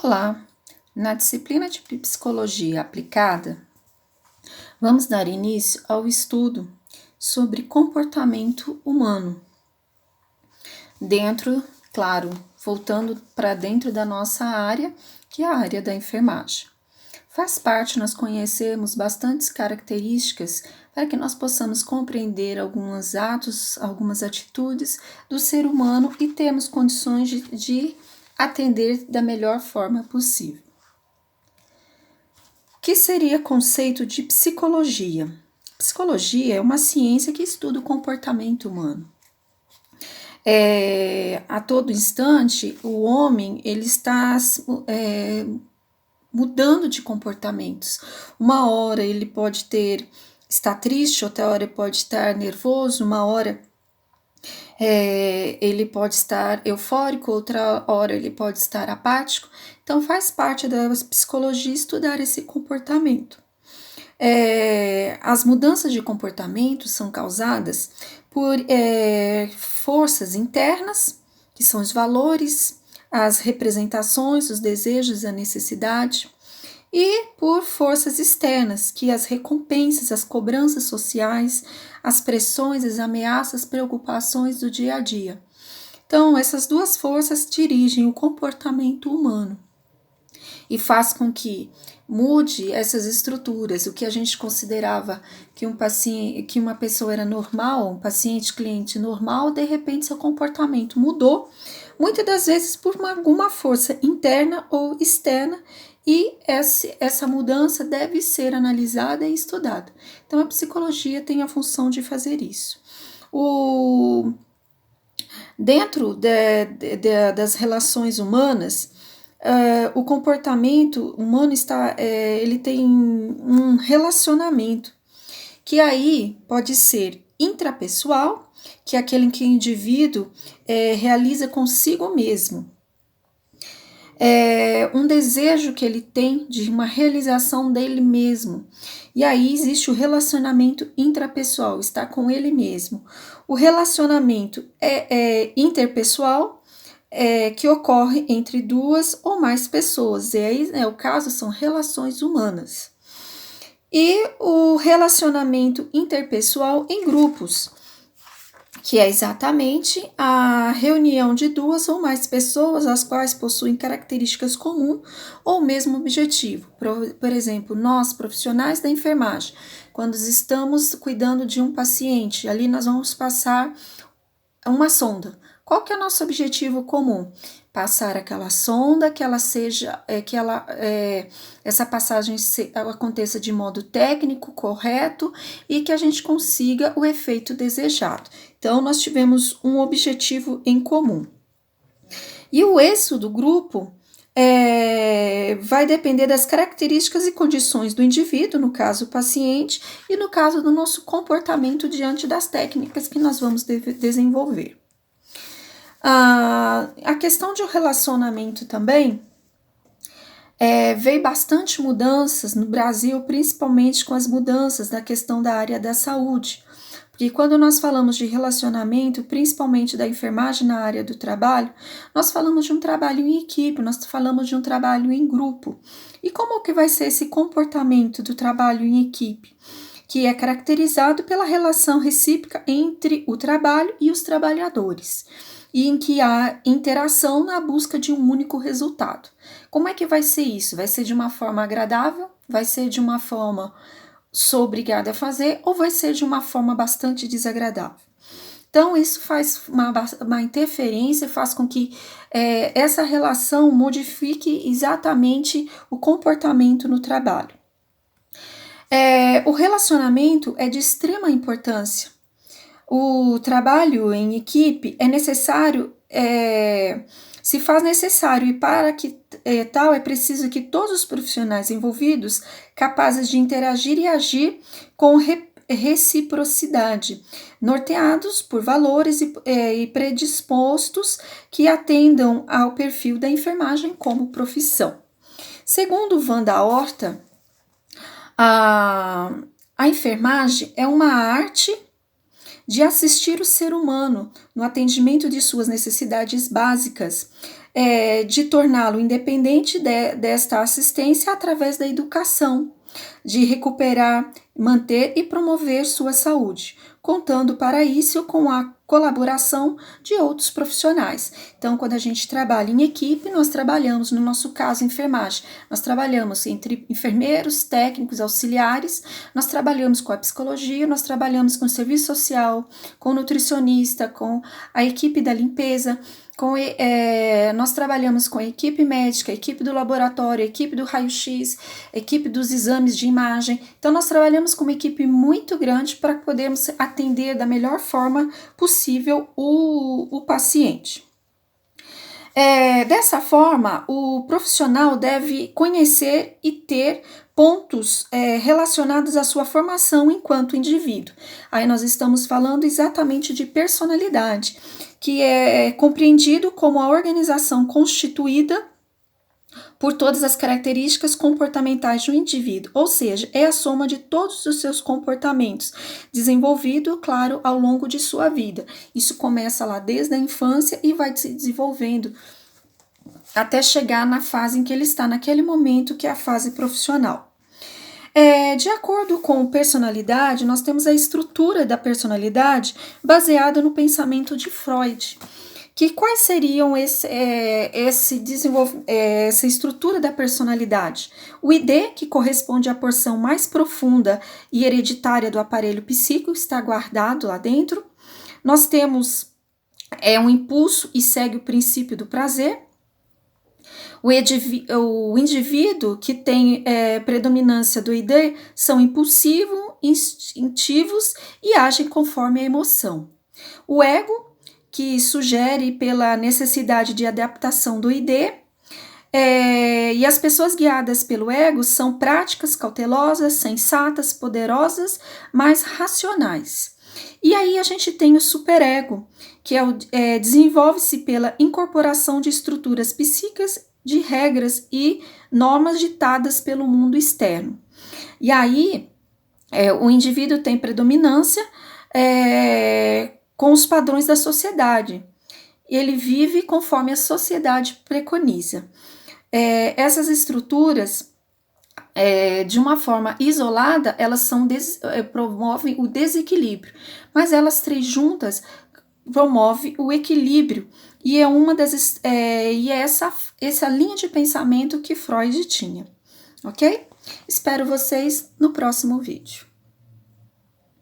Olá! Na disciplina de Psicologia Aplicada, vamos dar início ao estudo sobre comportamento humano. Voltando para dentro da nossa área, que é a área da enfermagem. Faz parte nós conhecermos bastantes características para que nós possamos compreender alguns atos, algumas atitudes do ser humano e termos condições de atender da melhor forma possível. O que seria conceito de psicologia? Psicologia é uma ciência que estuda o comportamento humano. A todo instante, o homem ele está mudando de comportamentos. Uma hora ele pode estar triste, outra hora ele pode estar nervoso, uma hora ele pode estar eufórico, outra hora ele pode estar apático. Então faz parte da psicologia estudar esse comportamento. As mudanças de comportamento são causadas por forças internas, que são os valores, as representações, os desejos, a necessidade, e por forças externas, que as recompensas, as cobranças sociais, as pressões, as ameaças, preocupações do dia a dia. Então, essas duas forças dirigem o comportamento humano e faz com que mude essas estruturas. O que a gente considerava que uma pessoa era normal, um paciente, cliente normal, de repente seu comportamento mudou, muitas das vezes por alguma força interna ou externa, e essa mudança deve ser analisada e estudada. Então a psicologia tem a função de fazer isso. Dentro das relações humanas, o comportamento humano ele tem um relacionamento, que aí pode ser intrapessoal, que é aquele em que o indivíduo realiza consigo mesmo. Um desejo que ele tem de uma realização dele mesmo. E aí existe o relacionamento intrapessoal, está com ele mesmo. O relacionamento interpessoal, que ocorre entre duas ou mais pessoas, e aí o caso são relações humanas. E o relacionamento interpessoal em grupos, que é exatamente a reunião de duas ou mais pessoas, as quais possuem características comuns ou mesmo objetivo. Por exemplo, nós, profissionais da enfermagem, quando estamos cuidando de um paciente, ali nós vamos passar uma sonda. Qual que é o nosso objetivo comum? Passar aquela sonda, que essa passagem aconteça de modo técnico, correto, e que a gente consiga o efeito desejado. Então, nós tivemos um objetivo em comum. E o êxito do grupo vai depender das características e condições do indivíduo, no caso o paciente, e no caso do nosso comportamento diante das técnicas que nós vamos desenvolver. A questão de relacionamento também veio bastante mudanças no Brasil, principalmente com as mudanças da questão da área da saúde. Porque quando nós falamos de relacionamento, principalmente da enfermagem na área do trabalho, nós falamos de um trabalho em equipe, nós falamos de um trabalho em grupo. E como que vai ser esse comportamento do trabalho em equipe? Que é caracterizado pela relação recíproca entre o trabalho e os trabalhadores, e em que há interação na busca de um único resultado. Como é que vai ser isso? Vai ser de uma forma agradável? Vai ser de uma forma sou obrigada a fazer, ou vai ser de uma forma bastante desagradável? Então, isso faz uma interferência, faz com que essa relação modifique exatamente o comportamento no trabalho. O relacionamento é de extrema importância. O trabalho em equipe é necessário, se faz necessário, e para que tal é preciso que todos os profissionais envolvidos, capazes de interagir e agir com reciprocidade, norteados por valores e predispostos que atendam ao perfil da enfermagem como profissão. Segundo Wanda Horta, a enfermagem é uma arte de assistir o ser humano no atendimento de suas necessidades básicas, de torná-lo independente desta assistência através da educação, de recuperar, manter e promover sua saúde, contando para isso com a colaboração de outros profissionais. Então, quando a gente trabalha em equipe, nós trabalhamos, no nosso caso, enfermagem, nós trabalhamos entre enfermeiros, técnicos, auxiliares, nós trabalhamos com a psicologia, nós trabalhamos com o serviço social, com o nutricionista, com a equipe da limpeza, nós trabalhamos com a equipe médica, a equipe do laboratório, a equipe do raio-x, a equipe dos exames de imagem. Então, nós trabalhamos com uma equipe muito grande para podermos atender da melhor forma possível o paciente. Dessa forma, o profissional deve conhecer e ter pontos relacionados à sua formação enquanto indivíduo. Aí nós estamos falando exatamente de personalidade, que é compreendido como a organização constituída por todas as características comportamentais de um indivíduo, ou seja, é a soma de todos os seus comportamentos, desenvolvido, claro, ao longo de sua vida. Isso começa lá desde a infância e vai se desenvolvendo até chegar na fase em que ele está naquele momento, que é a fase profissional. De acordo com personalidade, nós temos a estrutura da personalidade baseada no pensamento de Freud. Quais seriam essa estrutura da personalidade? O ID, que corresponde à porção mais profunda e hereditária do aparelho psíquico, está guardado lá dentro. Nós temos um impulso e segue o princípio do prazer. O indivíduo que tem predominância do ID são impulsivos, instintivos e agem conforme a emoção. O ego, que sugere pela necessidade de adaptação do ID, e as pessoas guiadas pelo ego são práticas, cautelosas, sensatas, poderosas, mas racionais. E aí a gente tem o superego, que desenvolve-se pela incorporação de estruturas psíquicas, de regras e normas ditadas pelo mundo externo. E aí o indivíduo tem predominância com os padrões da sociedade. Ele vive conforme a sociedade preconiza. Essas estruturas, de uma forma isolada, elas promovem o desequilíbrio, mas elas três juntas promovem o equilíbrio, e é essa linha de pensamento que Freud tinha, ok? Espero vocês no próximo vídeo.